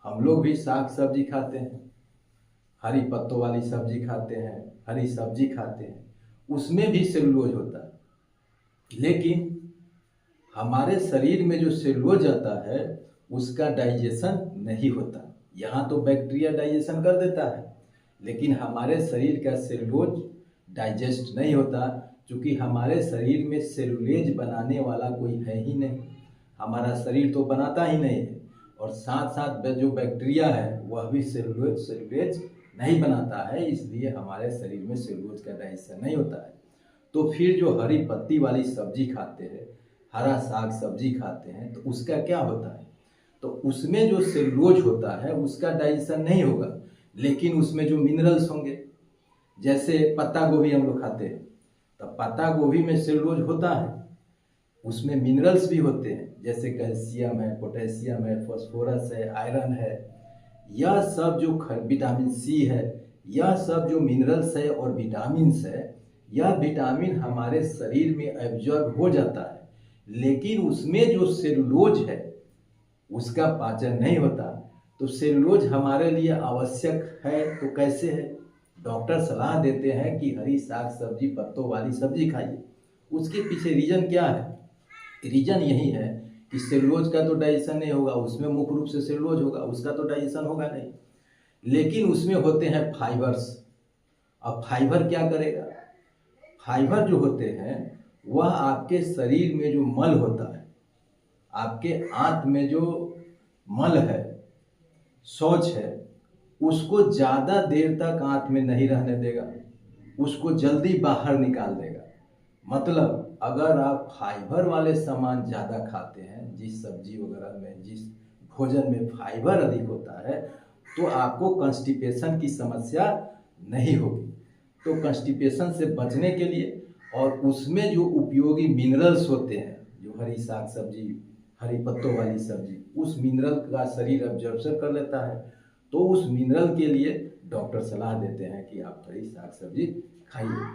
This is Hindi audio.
हम लोग भी साग सब्जी खाते हैं, हरी पत्तों वाली सब्जी खाते हैं, हरी सब्जी खाते हैं, उसमें भी सेलुलोज होता है। लेकिन हमारे शरीर में जो सेलुलोज आता है उसका डाइजेशन नहीं होता। यहाँ तो बैक्टीरिया डाइजेशन कर देता है, लेकिन हमारे शरीर का सेलुलोज डाइजेस्ट नहीं होता, क्योंकि हमारे शरीर में सेलुलोज बनाने वाला कोई है ही नहीं। हमारा शरीर तो बनाता ही नहीं है, और साथ साथ जो बैक्टीरिया है वह भी सेलुलोज नहीं बनाता है, इसलिए हमारे शरीर में सेलुलोज का डाइजेशन नहीं होता है। तो फिर जो हरी पत्ती वाली सब्जी खाते हैं, हरा साग सब्जी खाते हैं, तो उसका क्या होता है? तो उसमें जो सेलुलोज होता है उसका डाइजेशन नहीं होगा, लेकिन उसमें जो मिनरल्स होंगे, जैसे पत्ता गोभी हम लोग खाते हैं, तो पत्ता गोभी में सेलुलोज होता है, उसमें मिनरल्स भी होते हैं, जैसे कैल्शियम है, पोटेशियम है, फास्फोरस है, आयरन है। यह सब जो विटामिन सी है, यह सब जो मिनरल्स है और विटामिन्स है, यह विटामिन हमारे शरीर में एब्जॉर्ब हो जाता है, लेकिन उसमें जो सेलुलोज है उसका पाचन नहीं होता। तो सेलुलोज हमारे लिए आवश्यक है, तो कैसे है? डॉक्टर सलाह देते हैं कि हरी साग सब्जी पत्तों वाली सब्जी खाइए। उसके पीछे रीजन क्या है? रीजन यही है कि सेलुलोज का तो डाइजेशन नहीं होगा, उसमें मुख्य रूप से सेलुलोज होगा, उसका तो डाइजेशन होगा नहीं, लेकिन उसमें होते हैं फाइबर्स। अब फाइबर क्या करेगा? फाइबर जो होते हैं वह आपके शरीर में जो मल होता है, आपके आंत में जो मल है, शौच है, उसको ज़्यादा देर तक आंत में नहीं रहने देगा, उसको जल्दी बाहर निकाल देगा। मतलब अगर आप फाइबर वाले सामान ज़्यादा खाते हैं, जिस सब्जी वगैरह में, जिस भोजन में फाइबर अधिक होता है, तो आपको कंस्टिपेशन की समस्या नहीं होगी। तो कंस्टिपेशन से बचने के लिए और उसमें जो उपयोगी मिनरल्स होते हैं, जो हरी साग सब्जी, हरी पत्तों वाली सब्जी, उस मिनरल का शरीर एब्जॉर्प्शन कर लेता है। तो उस मिनरल के लिए डॉक्टर सलाह देते हैं कि आप हरी साग सब्जी खाइए।